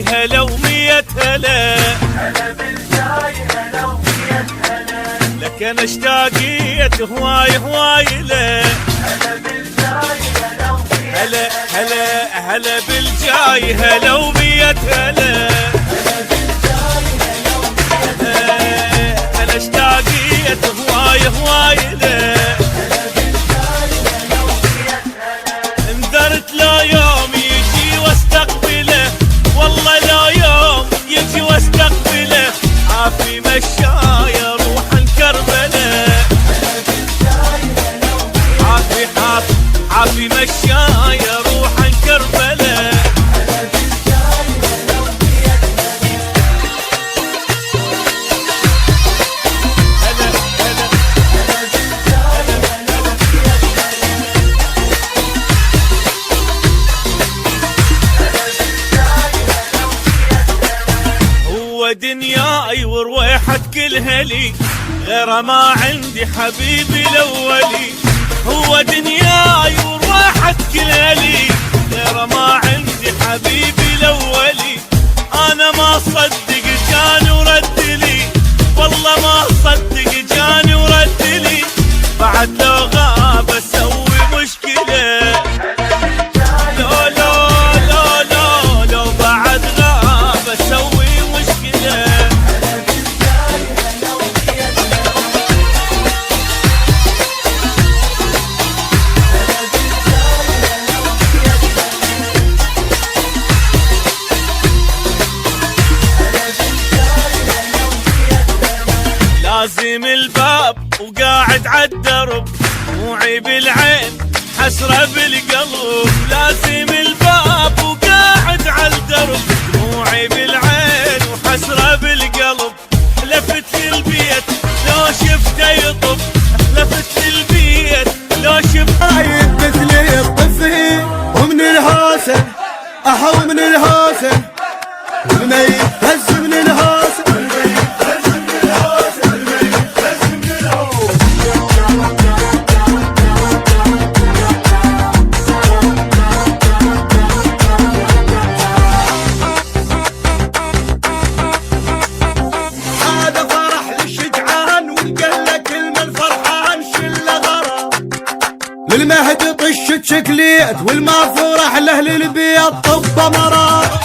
هلا ومية هلا، هلا بالجاي هلا ومية هلا، لك انا اشتاقيت هواي هواي له. هلا بالجاي هلا ومية هلا هلا هلا بالجاي هلا ومية هلا، هلا بالجاي هلا ومية انا اشتاقيت هواي هواي له. هلا بالجاي هلا ومية هلا، انذرت لا يوم يجي واستقبله، والله لا يوم يجي واستقبله، عافي مشاي روح كربله. هلا بالجاي هلا ومية عافي مشاي روح كربله. هلا بالجاي هلا ومية هلا هلا هلا بالجاي هلا ومية هلا بالجاي هلا ومية هو دنياي ورويحة كلها لي، غير ما عندي حبيبي الاولي. هو دنياي ورويحة كلها لي، غير ما عندي حبيبي الاولي. انا ما صدق جاني ورد لي، والله ما صدق جاني ورد لي، بعد لو غاب اسوي مشكلة. لو لو لو لو لو بعد غاب اسوي مشكلة. هلا بالجاي هلا ومية هلا بالجاي هلا ومية هلا بالجاي هلا ومية لازم الباب وقاعد عالدرب، دموعي بالعين حسرة بالقلب. لازم الباب وقاعد عالدرب، دموعي بالعين وحسرة بالقلب. لفت البيت لو شفته يطب، لفت البيت لو شفته عايد مثل الطفل ومن الهوسة أحو من الهوسة، والميت هز من الهوسة، والميت هز من الهوسة، والميت هز من الهوسة. هذا فرح للشجعان والقلة كلمة الفرحان شلة غرام، للمهد طشت شكليت والما فرح له للبيت طب مرار.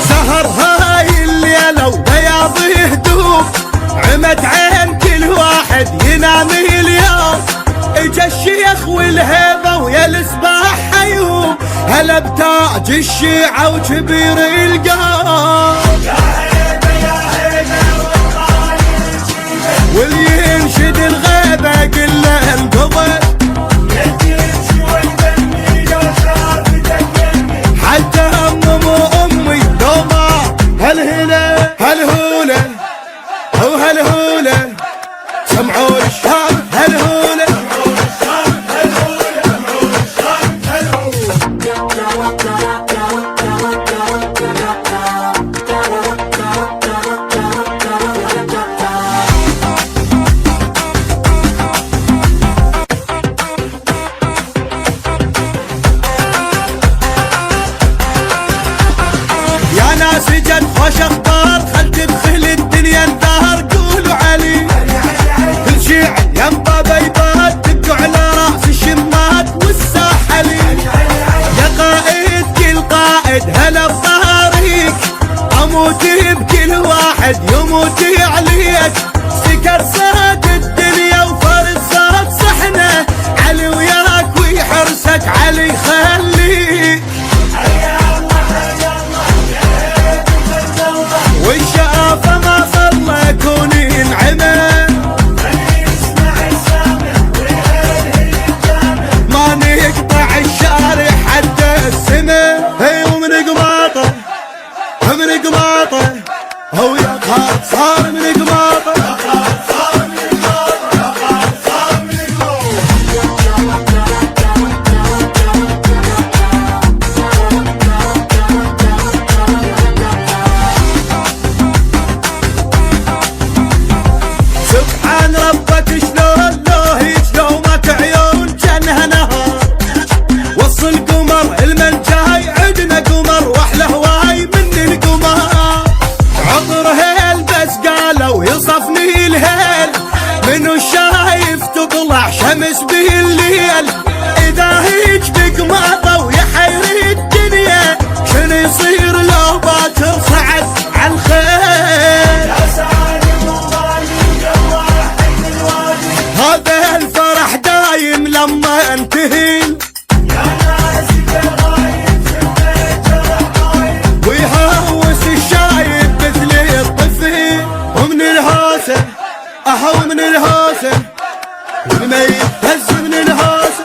سهر هاي الليلة وبياض هدوم، عمت عين كل واحد ينام اليوم. اجا الشيخ والهيبة ويا الاسباح حيوم، هلا بتاج الشيعة وكبير القوم. واللي ينشد الغيبة قل له انقضى، حتى أمم وأمي لو ما هالهلة هالهولة هو هالهولة سمعوا الشام هالهولة. يا ناس جد خوش اخبار، خل تدخل الدنيا انتهر قولوا علي. كل شيعي ينطى بيبات دقوا على راس الشمات والساحلي. يا قائد كل قائد هلا بطاريك، اموت بكل واحد يموت عليك. سكر صاد الدنيا وفرد صاد صحنه، علي وياك ويحرسك علي خليك. والشقافة ما صلى يكون ينعمى، ما نقطع الشارع حتى السما. هي ومن قماطه من قماطه هو يقهر صار من قماطه. سبحان ربك شلون لو هيج لو ماك عيون جنها نهار. وصل قمر المنجاي عدنا قمر واحلى هواي من القمر. باكر صعد عالخيل. يا سالم وغالي يا واحد الوادي، هذا الفرح دايم لما انتهي، يا ناس الغايب في البيت الغايب، ويهوس الشايب مثل الطفل. ومن الهوسه ومن الهوسه والميت هز من الهوسه.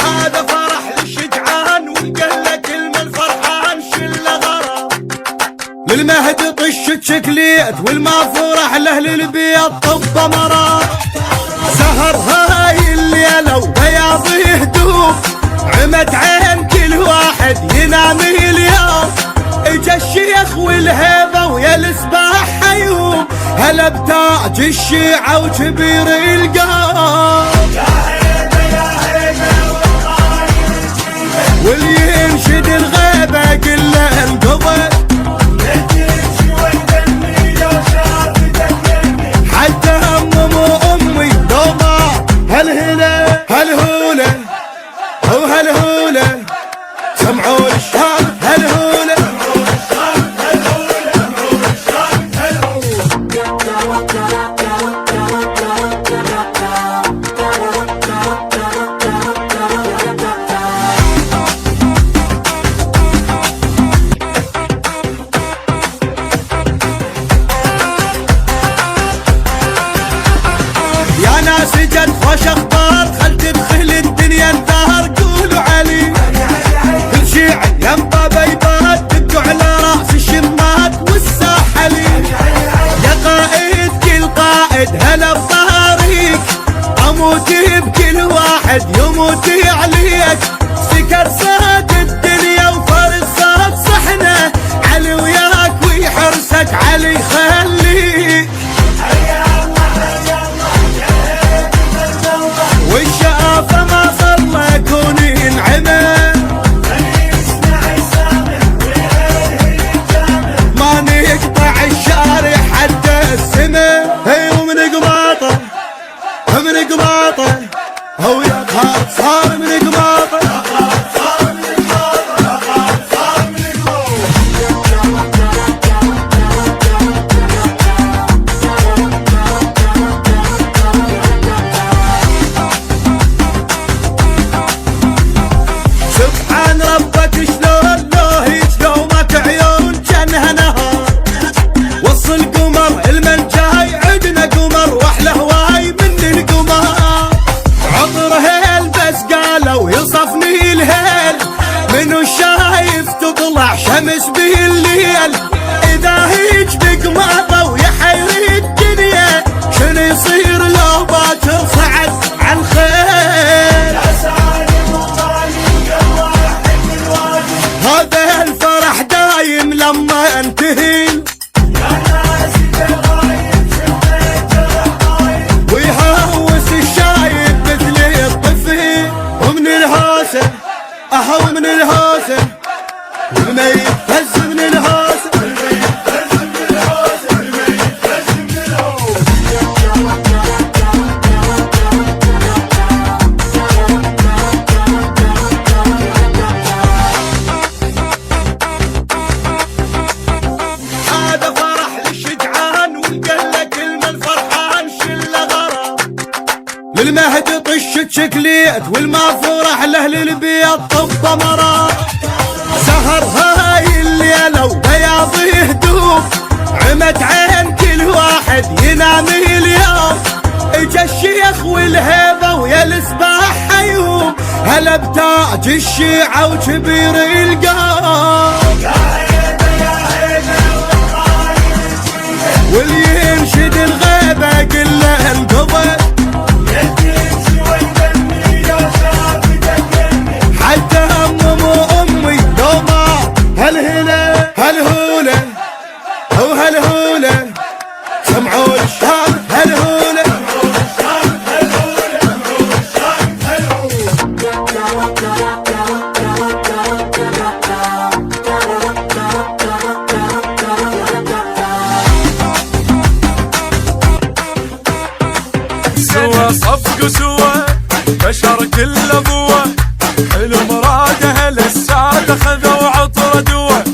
هذا فرح للشجعان والقله كلمه الفرحان شله غرام. للمهد طشة شكليت والمافورح لاهل البيت طب مرام. سهر هاي الليله وبياض هدوء، عمت عين كل واحد ينام اليوم. اجا الشيخ والهيبه ويا السباح حيوم، هلا بتاج الشيعه وكبير القوم. يا هيبه يا هيبه والغايب جيبه، واللي ينشد الغيبه كله انقضى، تمشي وتدمي لو شافت الجنة. حتى امي دوما هالهنا هالهوله وهالهوله سمعوا الشام هالهوله. يا ناس جت خوش اخبار، خل تدخل الدنيا انتهر قولوا علي. كل شيعي ينطى بيبات دقوا على راس الشمات والساحلي. يا قائد كل قائد هلا بطاريك، اموت بكل واحد يموت عليك. سكر صاد الدنيا وفرس صاد صحنه، علي وياك ويحرسك علي يخليك. والشقافة ما صلى كون ينعمه، ما نقطع الشارع حتى السما. هي ومن قماطه من قماطه هو يقهر صار من قماطه. سبحان ربك شلون لوهي شلومك عيون جنها نهار. وصل القمر المن جاي عدنا قمر واحلى هواي من القمر. عطر هيل بس قالوا يصفني الهيل، منو شايف تطلع شمس بالليل. اذا هيج بقماطه ويحير الدنيا، شنو يصير لو باكر صعد عالخيل. يا سالم وغالي يا واحد الوادي، هذا الفرح دايم لما انتهي، يا ناس الغايب في البيت الغايب، ويهوس الشايب مثل الطفل. ومن الهوسه ومن الهوسه والميت هز من الهوسه. هذا فرح للشجعان والقله كلمه الفرحان شله غرام. للمهد طشة شكليت والمافورح لاهل البيت طب مرام. سهر هاي الليله وبياض هدوء، عمت عين كل واحد ينام اليوم. اجا الشيخ والهيبه ويا السباح حيوم، هلا بتاج الشيعه وكبير القوم. يا هيبه يا هيبه والغايب جيبه، واللي ينشد الغيبه كله انقضى، تمشي وتدمي لو شافت الجنة. حتى امي دوما هالهنا هالهوله وهالهوله سمعوا الشام هالهوله. كل ابوه حلو مراده للساده خذوا عطر دوه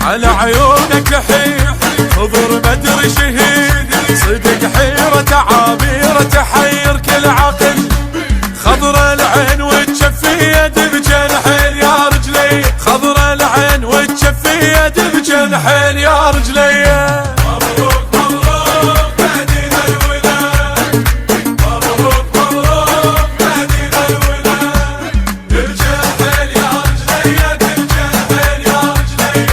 على عيونك حيح خضر بدر شهيد صدق حيرة عابيرة تحير كل عقل خضر العين وتشفي يد بجنحين يا رجلي خضر العين وتشفي يد بجنحين يا رجلي مبروك مبروك مهدينا الولاد مبروك مبروك مهدينا الولاد بجنحين يا رجلي بجنحين يا رجلي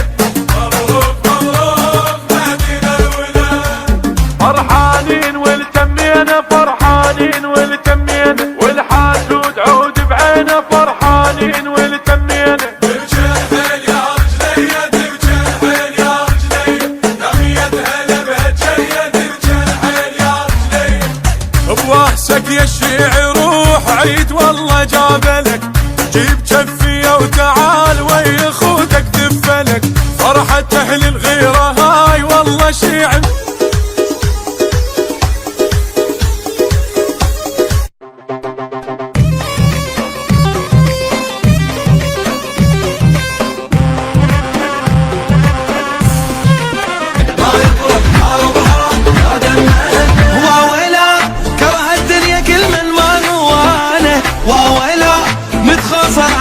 مبروك مبروك مهدينا الولاد فرحانين والتمينا فرحانين والتمينا والحاسود عود بعينه فرحانين والتمينا بجنحين يا رجلي بجنحين يا رجلي دمية هلا بهالجيد بجنحين يا رجلي بوهسك يا الشيعي روح عيد والله جابلك جيب جفية وتعال ويا خودك دفلك فرحة اهل الغيرة هاي والله شيعي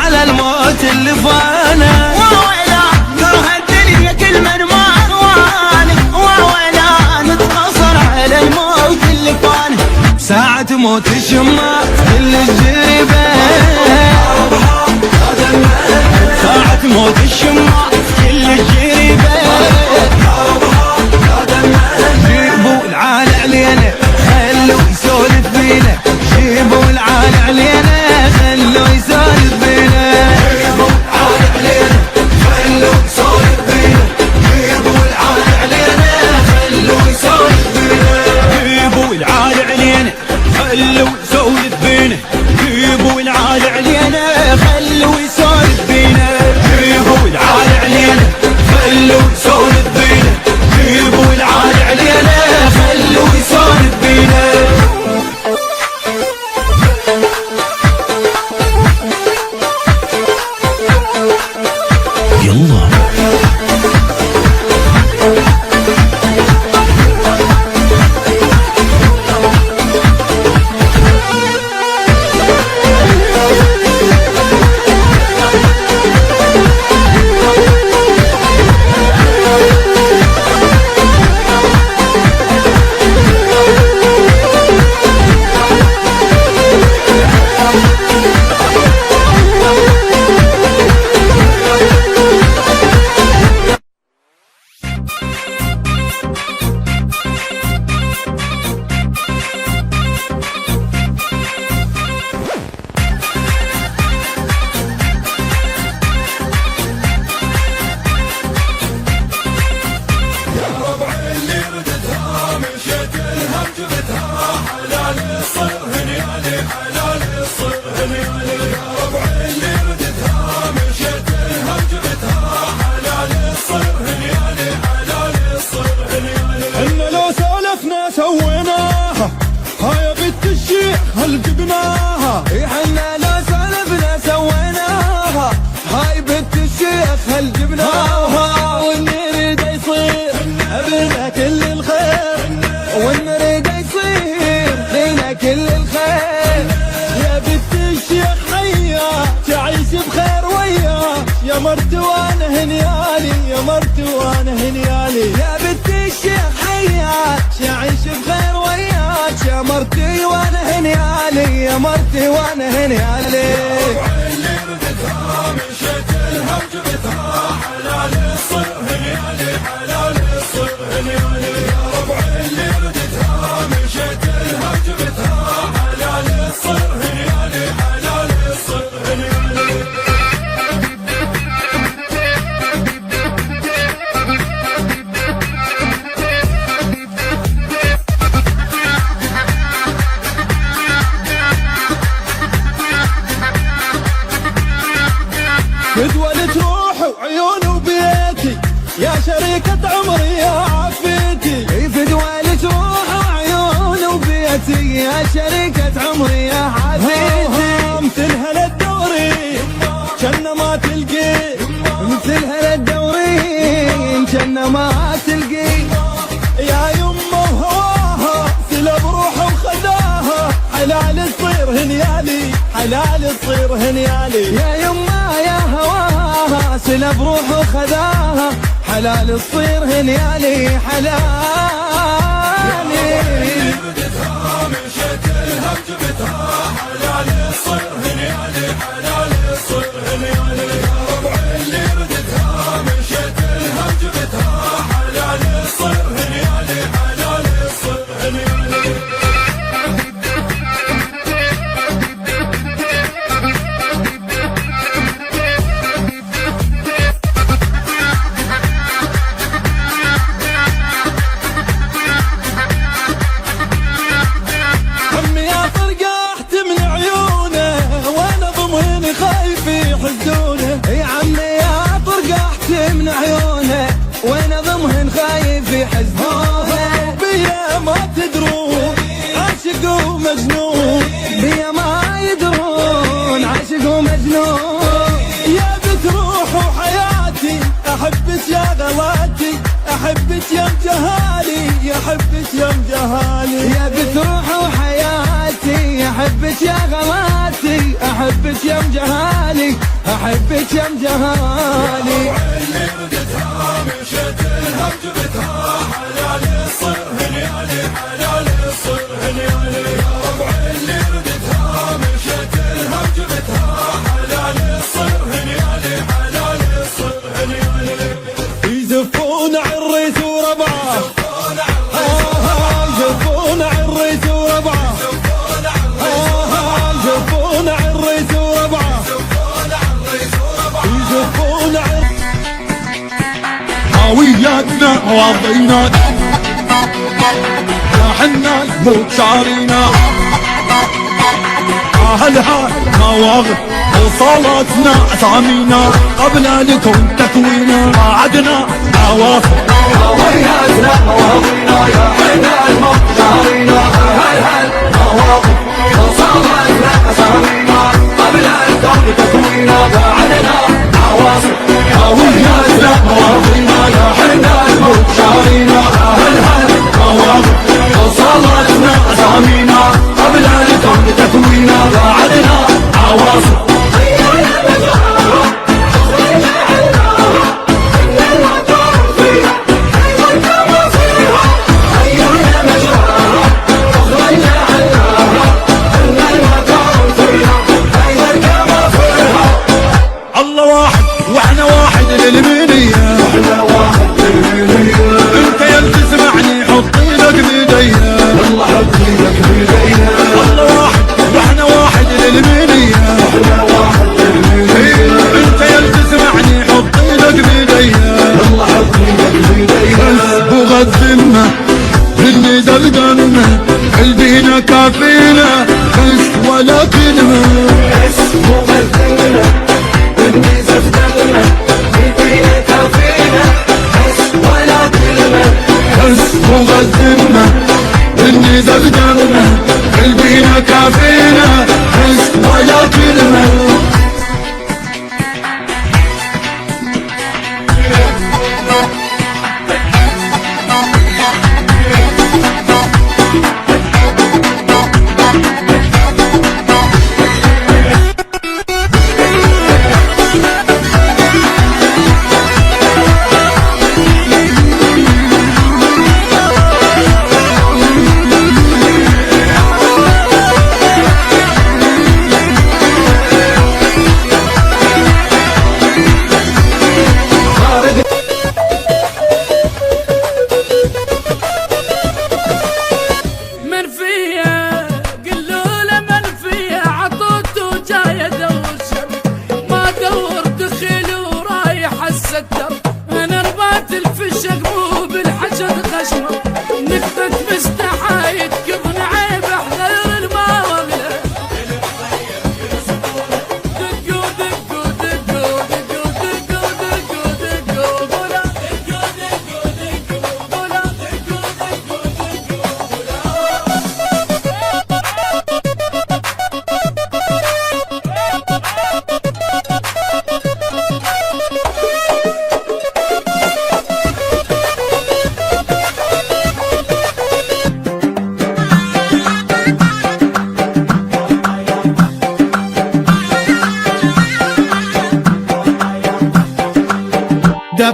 على الموت اللي فانا وويلا كره الدنيا كل من ما رواني وويلا نتقصر على الموت اللي فانا ساعة موت الشماع كل الجريبة ساعة موت الشماع كل الجريبة جيبوا العال علينا خلوا يسولف بينا جيبوا العال علينا خلوا يسولف بينا جيبوا العال علينا خلوا يسولف بينا جيبوا العال علينا خلوا يسولف بينا جيبوا العال علينا خلوا يسولف بينا جيبوا العال علينا خلوا يسولف بينا جيبوا العال علينا خلوا يسولف بينا جيبوا العال علينا خلوا يسولف بينا سويناها هاي بنت الشيخ هل جبناها احنا لو سولفنا سويناها هاي بنت الشيخ هل جبناها والنريد يصير ابنا كل الخير والنريد يصير فينا كل الخير يا بنت الشيخ حياك تعيش بخير وياك يا مرت وانا هنيالي يا مرت وانا هنيالي يا بنت الشيخ حياك تعيش بخير وياك يا مرتي وانا هنيالي يا مرتي وانا هنيالي اللي ردتها مشيت لها وجبتها حلال الصير هنيالي حلال الصير هنيالي يا ربع اللي ردتها مشيت لها وجبتها حلال الصير هنيالي حلال الصير هنيالي فدوى تروح وعيون وبيتي يا شريكة عمري يا عافيتي فدوى تروح وعيون وبيتي يا شريكة عمري يا عافيتي ولا ما تلقي. يا يمه هواها سلب روحه وخذاها، حلال تصير هنيالي حلال تصير هنيالي. يا يمه يا هواها سلب روحه وخذاها، حلال تصير هنيالي حلالي. مشيت لها بجبتها، حلال تصير هنيالي حلال تصير هنيالي. يا ربع اللي ردتها مشيت لها بجبتها، حلال تصير هنيالي حلال تصير هنيالي. بيا ما تدرون عاشق ومجنون، بيا ما يدرون عاشق ومجنون. يا بنت روح وحياتي احبك يا غلاتي، احبك يا مجهالي يا حبك يا مجهالي. يا بنت روح وحياتي احبك يا غلاتي، احبك يا مجهالي احبك يا مجهالي. اللي ردتها مشيت لها بجبتها، حلال تصير هنيالي حلال تصير هنيالي. يا ربع اللي ردتها مشيت لها بجبتها، حلال تصير هنيالي حلال تصير هنيالي. يزفون عالريس وربعه، يزفون عالريس وربعه، يزفون عالريس وربعه، يزفون عالريس. هوياتنا واضينا يا حنان مو شعرينا، أهلها مواقف وصلاتنا أسامينا، قبل لكم تكوينا بعدنا عواصف. هوياتنا مواضينا يا حنان مو شعرينا، أهلها مواقف وصلاتنا أسامينا، قبل لكم تكوينا بعدنا عواصف. هوياتنا مواضينا يا حنان مو شعرينا، أهلها مواقف وصلاتنا أسامينا، قبل لكم تكوينا بعدنا عواصف. الله واحد واحنا واحد للمنية، احنا واحد بالمية. انت يا تسمعني حط ايدك بيديا، الله حط ايدك بيدينا. الله واحد واحنا واحد للمنية، احنا واحد بالمية. انت يا تسمعني حط ايدك بيديا، الله حط ايدك بيدينا. بغى الذمة اللي دلقنا قلبينا كافينا، بس ولا كلمة اسمه غزلنا بالني زفتنا، بيدينا كافينا بس ولا كلمة. بس بغى الذمة اللي دلقنا قلبينا كافينا، بس ولا كلمة.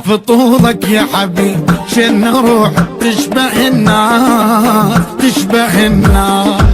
فطولك يا حبيب شن روح تشبه النار تشبه النار.